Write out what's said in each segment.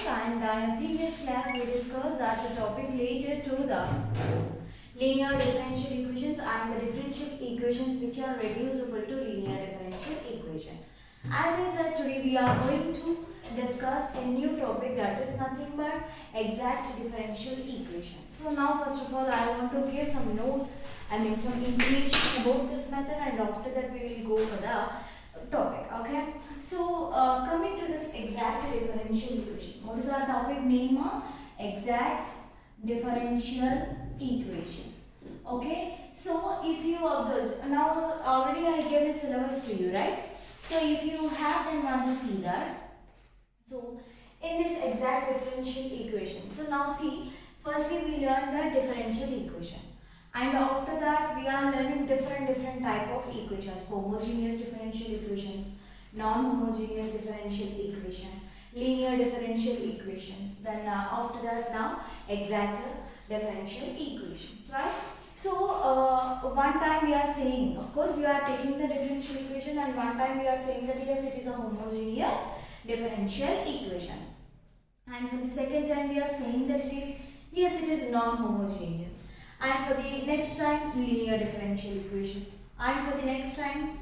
and in a previous class we discussed that the topic related to the linear differential equations and the differential equations which are reducible to linear differential equation. As I said, today we are going to discuss a new topic that is nothing but exact differential equation. So now first of all I want to give some some information about this method, and after that we will go for the topic. Okay. So coming to this exact differential equation, what is our topic name? Exact differential equation. Okay. So if you observe, now already I gave the syllabus to you, right? So if you have, then want to see that. So in this exact differential equation, so now see, firstly we learn the differential equation, and after that we are learning different type of equations: homogeneous differential equations, non-homogeneous differential equation, linear differential equations. Then after that now exact differential equations, right? So one time we are saying, of course we are taking the differential equation, and one time we are saying that yes, it is a homogeneous differential equation, and for the second time we are saying that it is, yes, it is non-homogeneous, and for the next time linear differential equation, and for the next time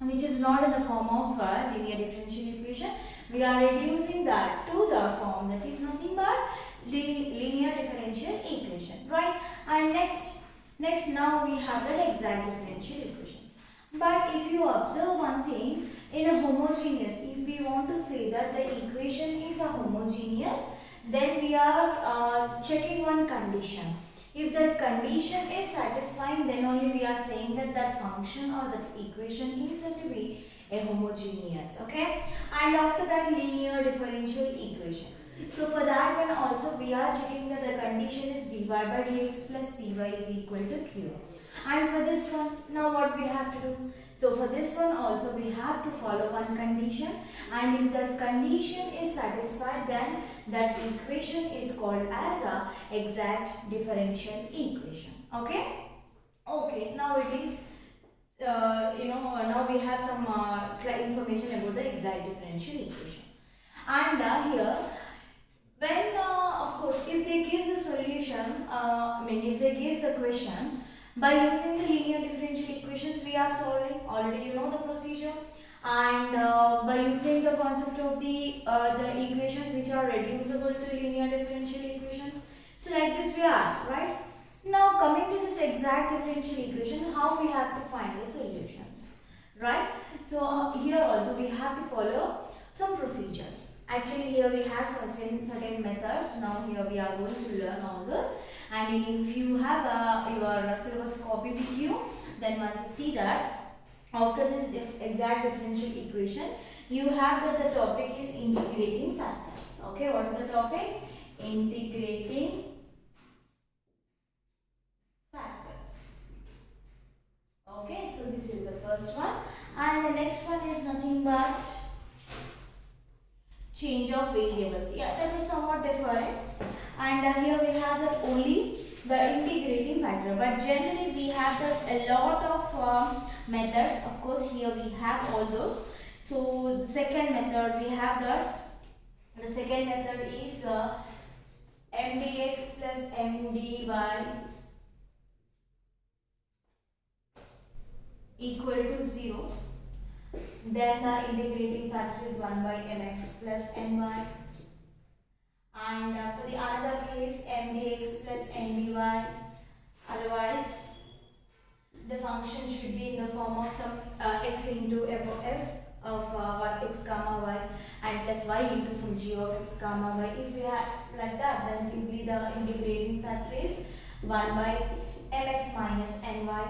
which is not in the form of linear differential equation, we are reducing that to the form that is nothing but linear differential equation, right? And next now we have that exact differential equations. But if you observe one thing, in a homogeneous, if we want to say that the equation is a homogeneous, then we are checking one condition. If that condition is satisfying, then only we are saying that that function or that equation is said to be a homogeneous. Okay. And after that linear differential equation. So for that one also we are checking that the condition is dy by dx plus dy is equal to q. And for this one, now what we have to do? So for this one also we have to follow one condition, and if that condition is satisfied, then that equation is called as a exact differential equation. Okay. Okay. Now it is now we have some information about the exact differential equation, and here when of course if they give the solution, if they give the question by using the linear differential equations, we are solving. Already you know the procedure, and by using the concept of the equations which are reducible to linear differential equation. So like this we are, right? Now coming to this exact differential equation, how we have to find the solutions, right? So here also we have to follow some procedures. Actually here we have certain methods. Now here we are going to learn all this, and if you have your syllabus copy with you, then once you see that after this exact differential equation, you have that the topic is integrating factors. Okay, what is the topic? Integrating factors. Okay, so this is the first one, and the next one is nothing but change of variables. Yeah, that is somewhat different, and here we have that only the integrating factor, but generally we have that a lot of methods. Of course here we have all those. So the second method we have that the second method is mdx plus mdy equal to 0. Then the integrating factor is 1 by mx plus my, and for the another case mdx plus mdy, otherwise the function should be in the form of some x into f of x comma y, and plus y into some g of x comma y. If we have like that, then simply the integrating factor is 1 by mx minus ny.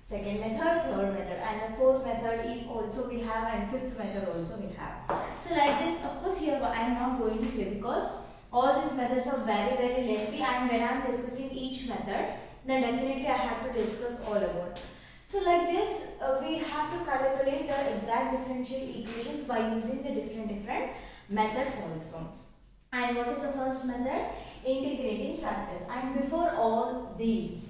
Second method, third method, and the fourth method is also we have, and fifth method also we have. So like this, of course here I am not going to say, because all these methods are very lengthy, and when I am discussing each method, then definitely I have to discuss all about. So like this we have to calculate the exact differential equations by using the different methods also. And what is the first method? Integrating factors. And before all these,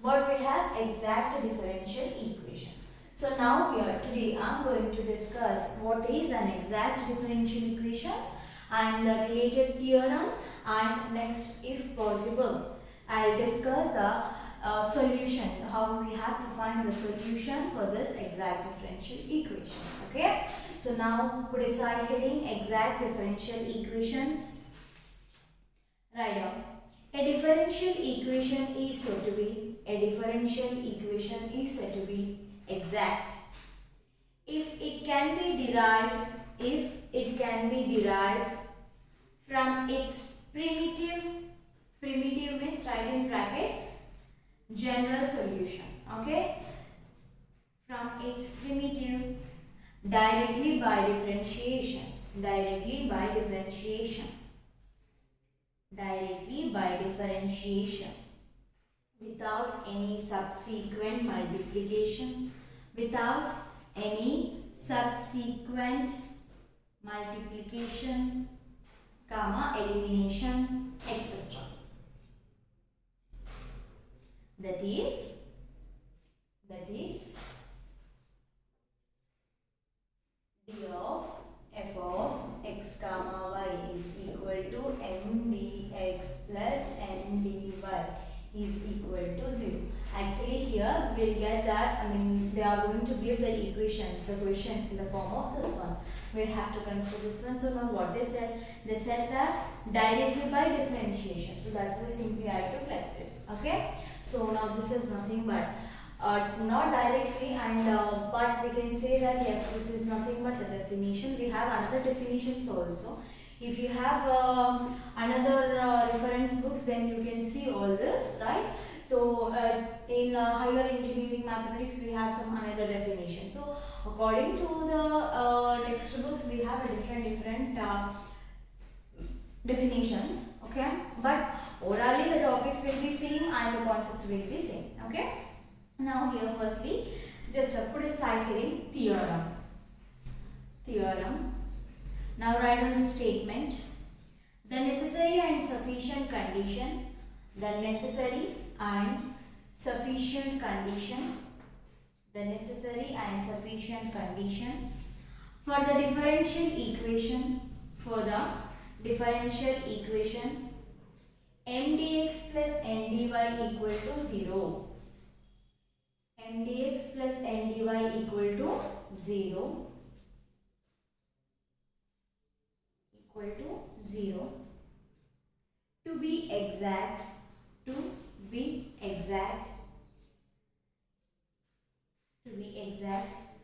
what we have? Exact differential equation. So now here today I am going to discuss what is an exact differential equation and the related theorem, and next, if possible, I'll discuss the solution, how we have to find the solution for this exact differential equations. Okay, so now put aside heading exact differential equations. Write down. A differential equation is said to be exact if it can be derived from its primitive means write in bracket general solution. Okay, from its primitive directly by differentiation without any subsequent multiplication, comma, elimination, etc. That is d of f of x comma y is equal to m dx plus m dy is equal to 0. Actually here we'll get that, they are going to give the equations, the questions in the form of this one. We'll have to consider this one. So now what they said that directly by differentiation. So that's why simply I took like this. Okay. So now this is nothing but not directly, and but we can say that yes, this is nothing but a definition. We have another definitions also. If you have another reference books, then you can see all this, right? So in higher engineering mathematics, we have some another definition. So according to the textbooks, we have a different definitions. Okay, but orally the topics will be same and the concept will be same. Okay. Now here firstly, just put a side heading theorem. Now write on the statement. The necessary and sufficient condition for the differential equation m dx plus n dy equal to 0. To be exact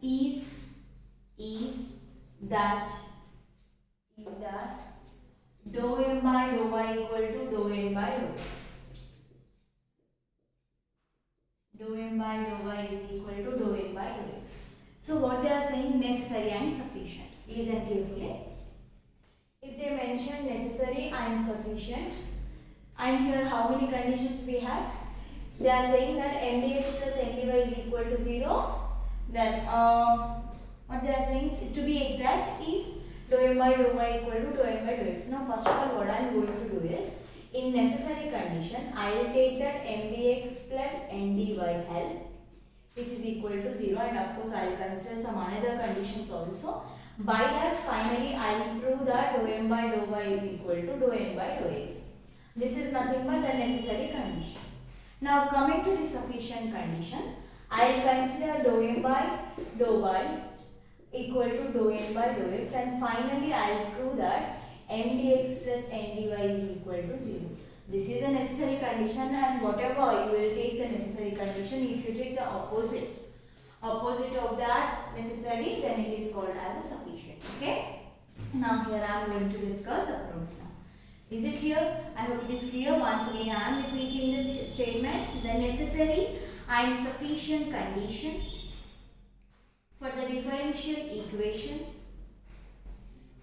is that dou m by dou y equal to dou n by dou x. Dou m by dou y is equal to dou n by dou x. So what they are saying, necessary and sufficient. Listen carefully. If they mention necessary and sufficient, and here how many conditions we have? They are saying that m dx plus n dy is equal to 0. Then what they are saying is, to be exact, is dou m by dou y equal to dou n by dou x. Now first of all, what I am going to do is, in necessary condition, I will take that m dx plus n dy help, which is equal to 0, and of course I will consider some another conditions also. By that, finally I will prove that dou m by dou y is equal to dou n by dou x. This is nothing but the necessary condition. Now coming to the sufficient condition, I will consider dou m by dou y equal to dou n by dou x, and finally I will prove that m dx plus n dy is equal to 0. This is a necessary condition, and whatever you will take the necessary condition, if you take the opposite of that necessary, then it is called as a sufficient. Okay. Now here I am going to discuss the proof now. Is it clear? I hope it is clear. Once again I am repeating the statement. The necessary and sufficient condition for the differential equation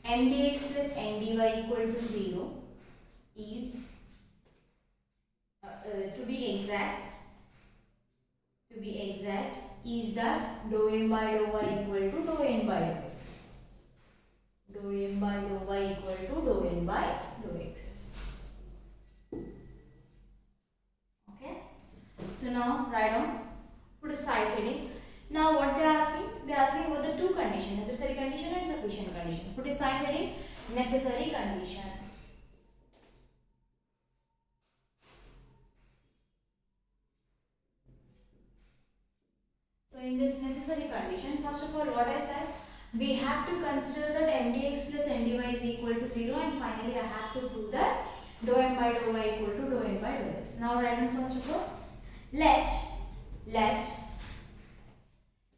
m dx plus n dy equal to 0 is to be exact is that dou m by dou y equal to dou n by dou x. Dou m by dou y equal to dou n by dou x. Okay. So now write down, put a side heading. Now what they are asking? They are asking about the two conditions, necessary condition and sufficient condition. Put a side heading. necessary condition. So in this necessary condition, first of all, what I said, we have to consider that mdx plus ndy is equal to 0, and finally I have to prove that dou m by dou y equal to dou n by dou x. Now write down first of all, let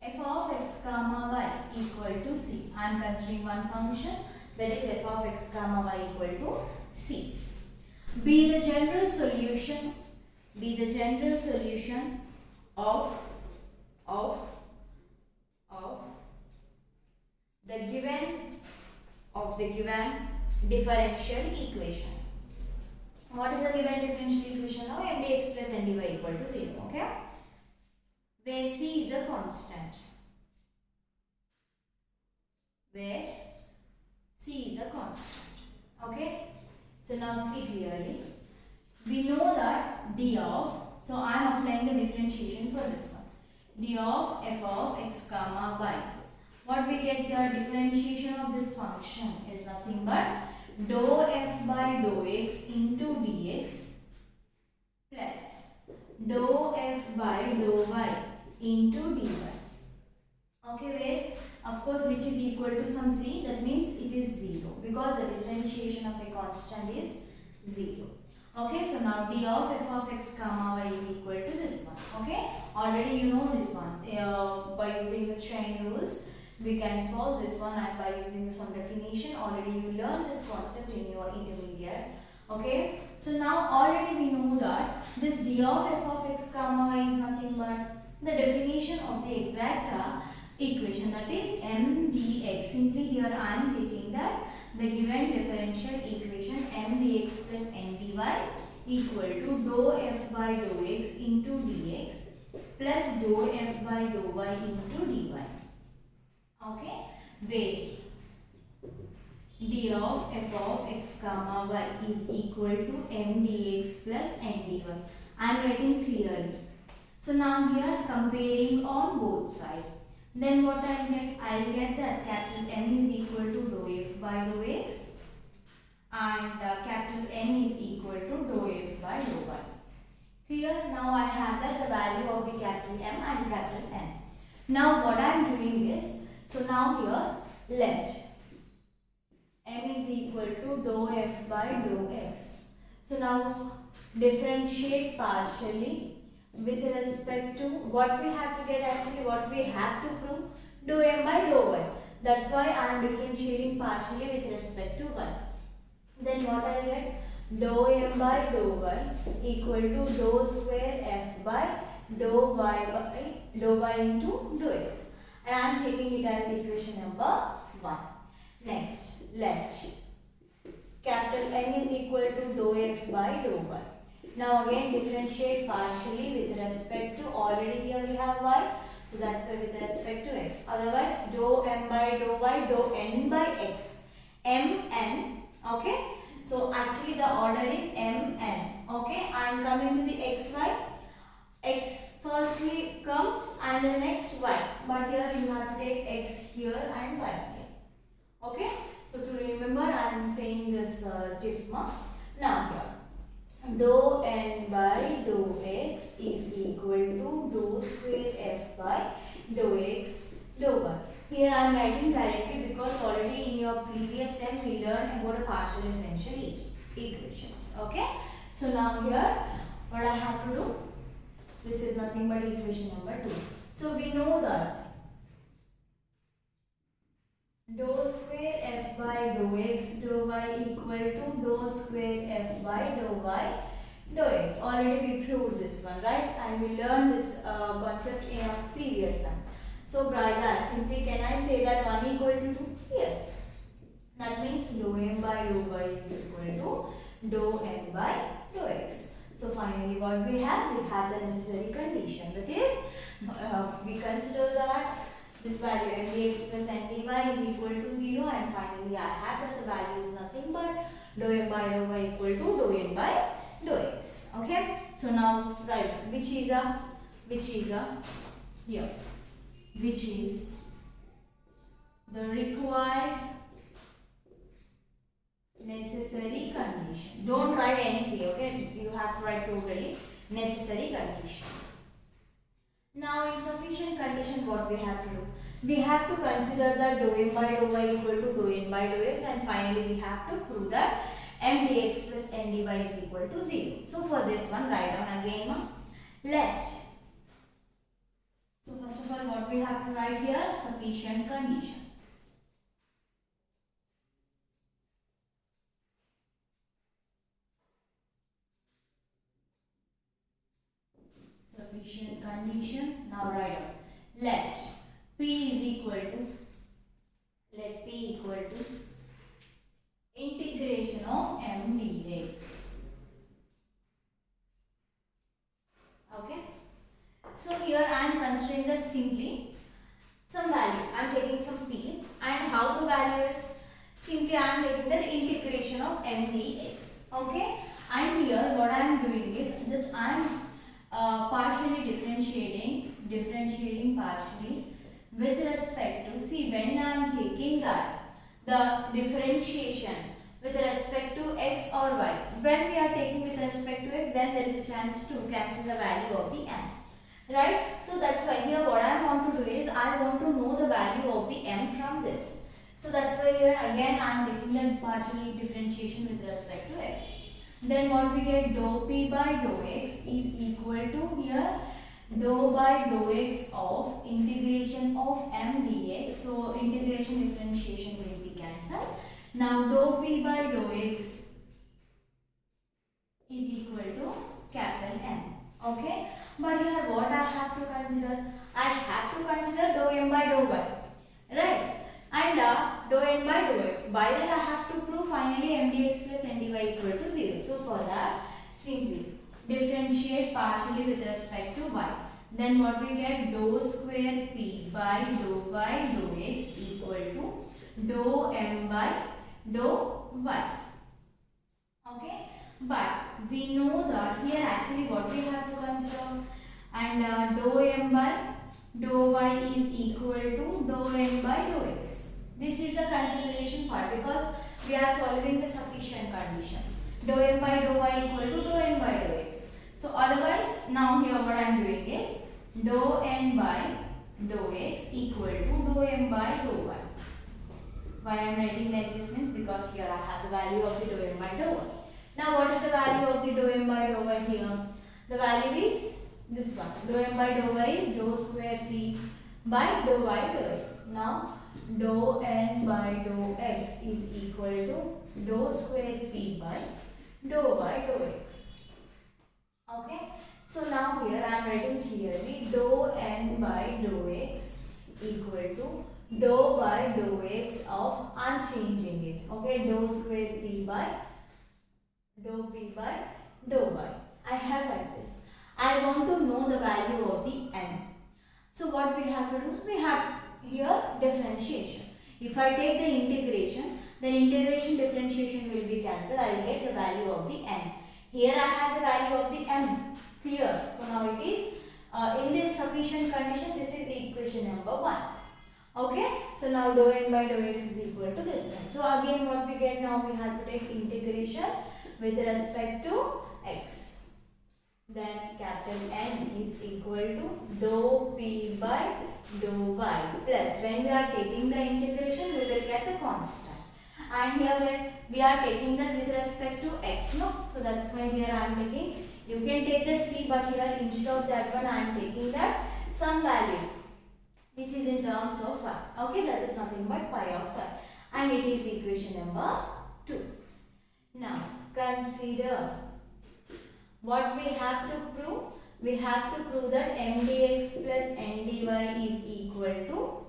f of x comma y equal to c. I am considering one function, that is f of x comma y equal to c. Be the general solution of the given differential equation. What is the given differential equation now? mdx plus ndy equal to 0. Okay, where c is a constant. Okay, so now see clearly. We know that d of, so I am applying the differentiation for this one, d of f of x comma y. What we get here, differentiation of this function is nothing but dou f by dou x into dx plus dou f by dou y into dy. Okay, where of course which is equal to some c, that means it is 0 because the differentiation of a constant is 0. Okay, so now d of f of x comma y is equal to this one. Okay, already you know this one. By using the chain rules, we can solve this one, and by using some definition, already you learned this concept in your intermediate. Okay, so now already we know that this d of f of x comma y is nothing but the definition of the exact equation, that is m dx. Simply here I am taking that the given differential equation m dx plus n dy equal to dou f by dou x into dx plus dou f by dou y into dy. Okay, where d of f of x comma y is equal to m dx plus n dy. I am writing clearly. So now here comparing on both sides, then what I get? I will get that capital M is equal to dou f by dou x and capital N is equal to dou f by dou y. Here now I have that the value of the capital M and capital N. Now what I am doing is, so now here let M is equal to dou f by dou x. So now differentiate partially with respect to what we have to get, actually what we have to prove, dou m by dou y. That's why I am differentiating partially with respect to y. Then what I will get, dou m by dou y equal to dou square f by dou y into dou x. And I am taking it as equation number 1. Next, let capital N is equal to dou f by dou y. Now again differentiate partially with respect to, already here we have y, so that's why with respect to x. Otherwise dou m by dou y, dou n by x, m n. Okay, so actually the order is m n. Okay, I am coming to the x y. X firstly comes and the next y, but here you have to take x here and y here. Okay, so to remember I am saying this tip mark. Now here dou n by dou x is equal to dou square f by dou x dou y. Here I am writing directly because already in your previous sem we learned about a partial differential equations. Okay, so now here what I have to do, this is nothing but equation number 2. So we know that dou square f by dou x dou y equal to dou square f by dou y dou x. Already we proved this one, right? And we learned this concept in our previous sum. So by that, simply can I say that 1 equal to 2? Yes. That means dou m by dou y is equal to dou n by dou x. So finally what we have the necessary condition, that is we consider that this value m dx plus n dy is equal to 0, and finally I have that the value is nothing but dou m by dou y equal to dou n by dou x. Okay, so now write which is here, which is the required necessary condition. Don't write NC, okay? You have to write totally necessary condition. Now in sufficient condition, what we have to do? We have to consider that dou m by dou y equal to dou n by dou x, and finally we have to prove that m dx plus n dy is equal to 0. So for this one, write down again, let. So first of all, what we have to write here? Sufficient condition. Sufficient condition. Now write down. Let P is equal to, let P equal to integration of m dx. Okay. So here I am considering that simply some value. I am taking some P, and how the value is, simply I am taking the integration of m dx. Okay. And here what I am doing is just I am partially differentiating partially with respect to, see, when I am taking that the differentiation with respect to x or y, when we are taking with respect to x, then there is a chance to cancel the value of the m, right? So that's why here what I want to do is I want to know the value of the m from this. So that's why here again I am taking the partial differentiation with respect to x. Then what we get, dou p by dou x is equal to here dou by dou x of integration of m dx. So integration differentiation will be cancelled. Now dou p by dou x is equal to capital M. Okay. But here what I have to consider? I have to consider dou m by dou y. Right. And dou n by dou x. By that I have to prove finally m dx plus n dy equal to 0. So for that, simply differentiate partially with respect to y. Then what we get, dou square p by dou x equal to dou m by dou y. Okay. But we know that here actually what we have to consider, and dou m by dou y is equal to dou n by dou x. This is the consideration part because we are solving the sufficient condition. Dou m by dou y equal to dou n by dou x. So otherwise, now here what I am doing is dou n by dou x equal to dou m by dou y. Why I am writing like this means because here I have the value of the dou n by dou y. Now what is the value of the dou m by dou y here? The value is this one. Dou m by dou y is dou square p by dou y dou x. Now dou n by dou x is equal to dou square p by dou y dou x. Okay. So now here I am writing clearly dou n by dou x equal to dou by dou x of, I am changing it. Okay. Dou square p by dou p by dou y. I have like this. I want to know the value of the n. So what we have to do? We have here differentiation. If I take the integration, then integration differentiation will be cancelled. I will get the value of the n. Here I have the value of the m. Clear? So now it is in this sufficient condition. This is equation number 1. Okay. So now dou n by dou x is equal to this one. So again what we get now, we have to take integration with respect to x. Then capital N is equal to dou p by dou y plus, when we are taking the integration we will get the constant, and here when we are taking that with respect to x, no? So that's why here I am taking, you can take that c, but here instead of that one I am taking that some value which is in terms of y. Okay, that is nothing but pi of y, and it is equation number 2. Now consider what we have to prove. We have to prove that m dx plus n dy is equal to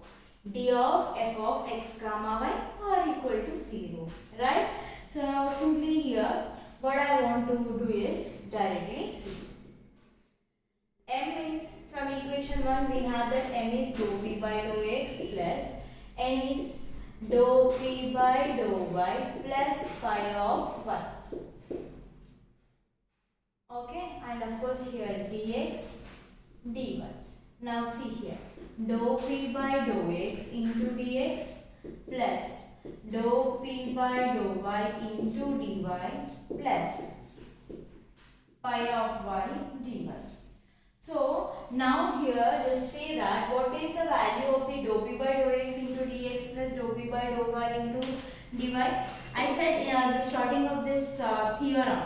d of f of x comma y are equal to 0, right? So now simply here what I want to do is directly see. M is, from equation 1 we have that m is dou p by dou x plus n is dou p by dou y plus pi of y. Okay, and of course here dx dy. Now see here, dou p by dou x into dx plus dou p by dou y into dy plus pi of y dy. So now here just say that what is the value of the dou p by dou x into dx plus dou p by dou y into dy. I said the starting of this theorem.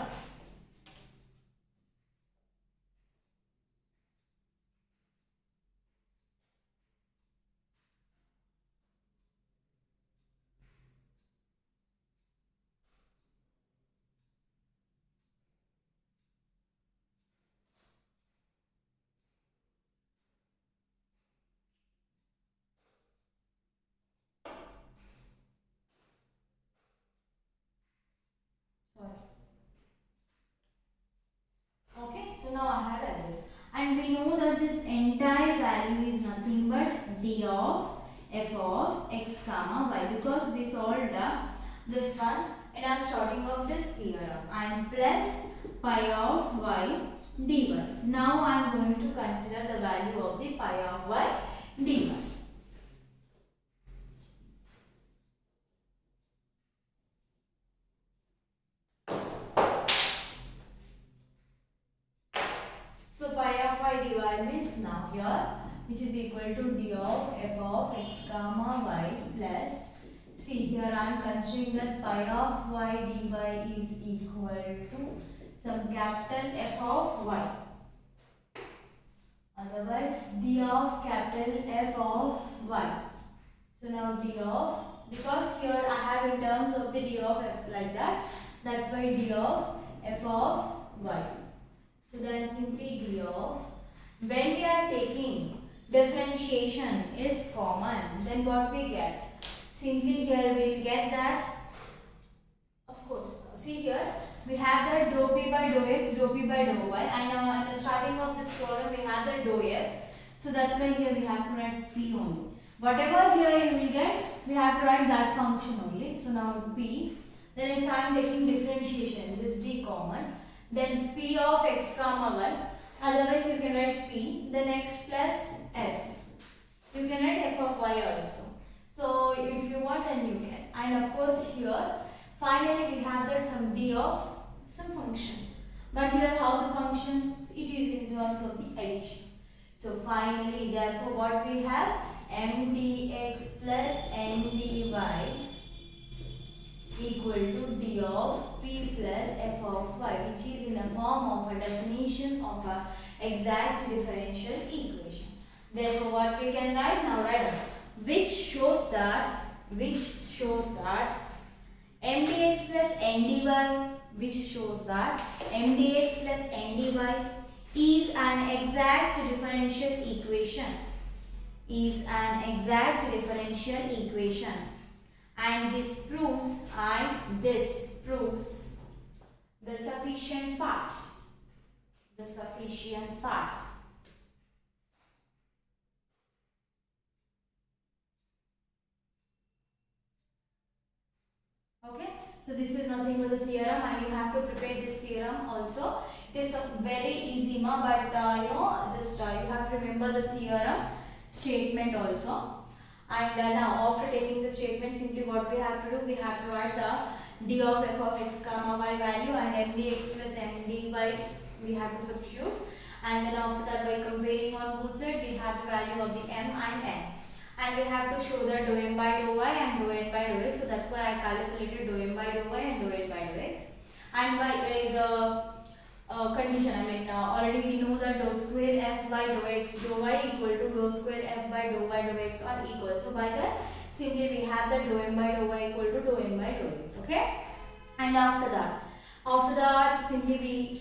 Sorry. Okay, so now I have like this, and we know that this entire value is nothing but d of f of x comma y, because we solved this one in our starting of this theorem, and plus pi of y dy. Now I am going to consider the value of the pi of y dy. So pi of y dy means now here, which is equal to d of f of x comma y plus, see here I am considering that pi of y dy is equal to some capital F of y, otherwise d of capital F of y. So now d of, because here I have in terms of the d of f like that, that's why d of f of y. So then simply d of, when we are taking differentiation is common, then what we get? Simply here we will get that, of course, see here we have that dou p by dou x, dou p by dou y, and at the starting of this column we have the dou f. So that's why here we have to write p only. Whatever here you will get, we have to write that function only. So now p, then if I am taking differentiation, this d common, then p of x comma 1, otherwise you can write p, then x plus f. You can write f of y also. So if you want, then you can. And of course here, finally we have that some d of some function. But here how the function, it is in terms of the addition. So finally, therefore what we have, m dx plus n dy equal to d of p plus f of y, which is in the form of a definition of a exact differential equation. Therefore what we can write now, write down, which shows that m dx plus n dy, which shows that m dx plus n dy is an exact differential equation, and this proves the sufficient part. Okay, so this is nothing but the theorem, and you have to prepare this theorem also. It is very easy, but just you have to remember the theorem statement also. And now after taking the statement, simply what we have to do, we have to write the d of f of x comma y value, and m dx plus m dy we have to substitute, and then after that by comparing on both sides we have the value of the m and n, and we have to show that dou m by dou y and dou n by dou x. So that's why I calculated dou m by dou y and dou n by dou x, and by the condition, already we know that dou square f by dou x dou y equal to dou square f by dou y dou x are equal. So by that simply we have that dou m by dou y equal to dou m by dou x. Okay, and after that simply we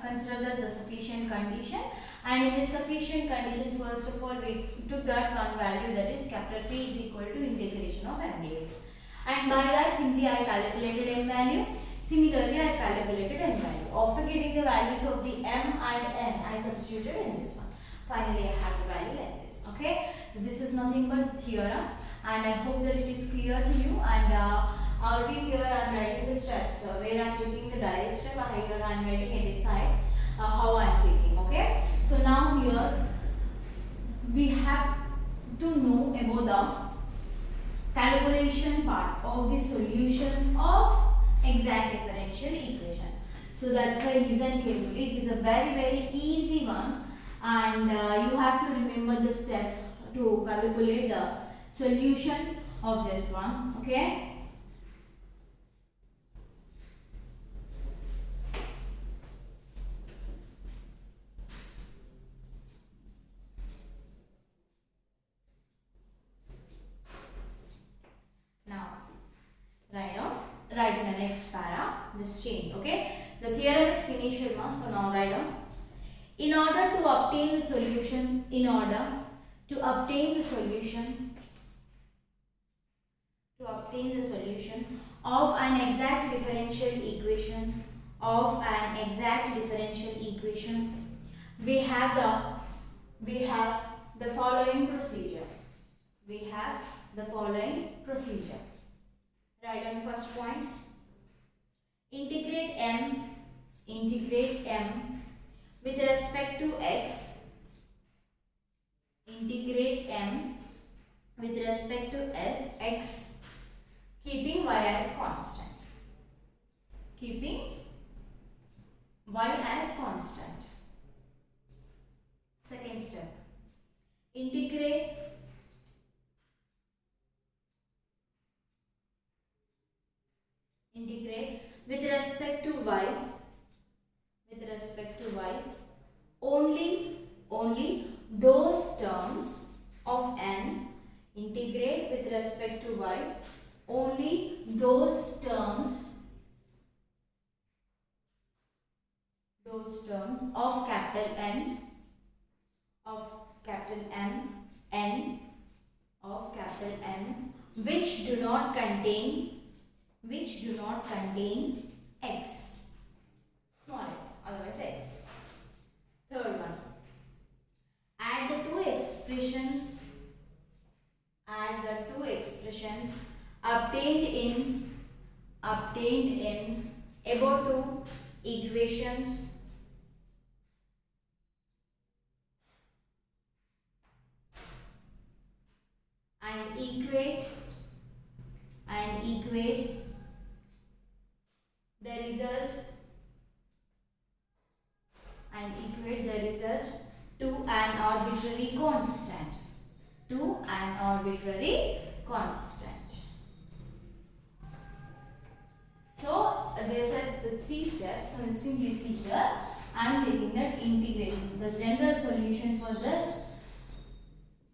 consider that the sufficient condition, and in this sufficient condition, first of all we took that one value, that is capital P is equal to integration of m dx, and by that simply I calculated m value. Similarly, I calculated n value. After getting the values of the m and n, I substituted in this one. Finally, I have the value like this. Okay, so this is nothing but theorem, and I hope that it is clear to you. And already here I am writing the steps where I am taking the direct step. Here I am writing a side how I am taking. Okay, so now here we have to know about the calculation part of the solution of exact differential equation. So that's why listen carefully. It is a very easy one, and you have to remember the steps to calculate the solution of this one. Okay. Write in the next para this chain. Okay, the theorem is finished, so now write down. In order to obtain the solution, of an exact differential equation, we have the following procedure. Write on first point. Integrate m with respect to x. Keeping y as constant. Second step. Integrate with respect to y only those terms of n. Integrate with respect to y only those terms of capital N which do not contain x, small x, otherwise x. Third one. Add the two expressions obtained in above two equations and equate the result to an arbitrary constant. So they said the three steps. So simply see here, I am taking that integration. The general solution for this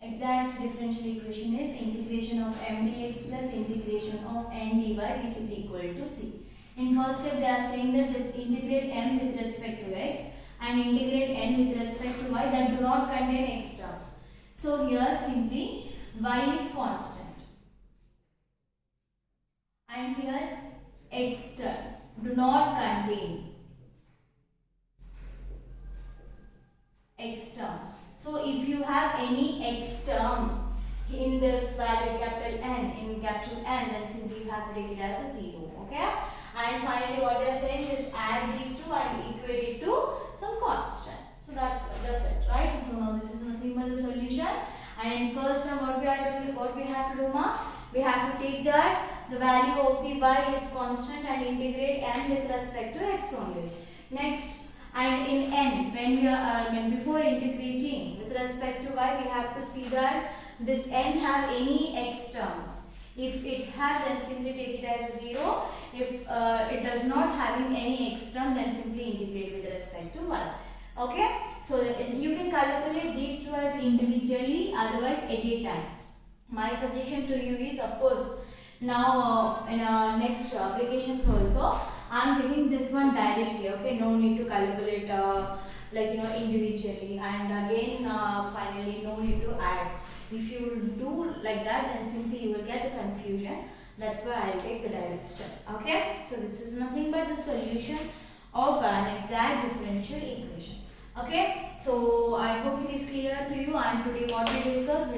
exact differential equation is integration of m dx plus integration of n dy, which is equal to c. In first step they are saying that just integrate m with respect to x and integrate n with respect to y that do not contain x terms. So here simply y is constant and here x term do not contain x terms. So if you have any x term in this value capital N, then simply you have to take it as a 0. Okay. And finally what they are saying, just add these two and equate it to some constant. So that's it, right? So now this is nothing but the solution. And in first term what we have to do, we have to take that the value of the y is constant and integrate n with respect to x only. Next, and in n, when before integrating with respect to y, we have to see that this n have any x terms. If it have, then simply take it as a 0. If it does not having any x term, then simply integrate with respect to y. Okay, so you can calculate these two as individually, otherwise at a time. My suggestion to you is, of course, now in next applications also I am giving this one directly. Okay, no need to calculate individually, and again finally no need to add. If you do like that, then simply you will get the confusion. That's why I'll take the direct step. Okay, so this is nothing but the solution of an exact differential equation. Okay, so I hope it is clear to you. And today what we discussed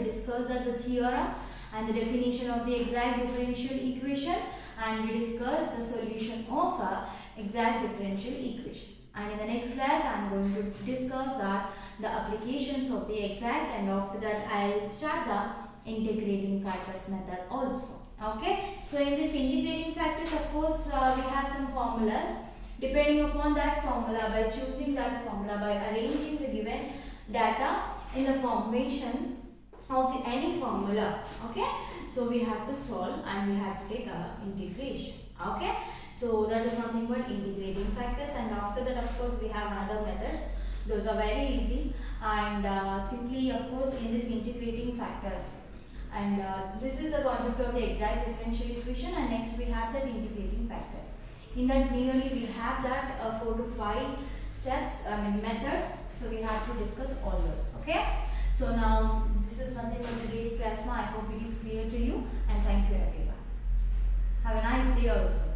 that the theorem and the definition of the exact differential equation, and we discussed the solution of a exact differential equation. And in the next class I am going to discuss that the applications of the exact, and after that I will start the integrating factors method also. Okay, so in this integrating factors, of course, we have some formulas. Depending upon that formula, by choosing that formula, by arranging the given data in the formation of any formula, okay, so we have to solve and we have to take our integration. Okay, so that is nothing but integrating factors, and after that, of course, we have other methods. Those are very easy, and simply, of course, in this integrating factors, and this is the concept of the exact differential equation, and next we have that integrating factors. In that nearly we have that 4 to 5 steps, methods, so we have to discuss all those. Okay, so now this is something from today's class. Now I hope it is clear to you, and thank you everyone. Have a nice day also.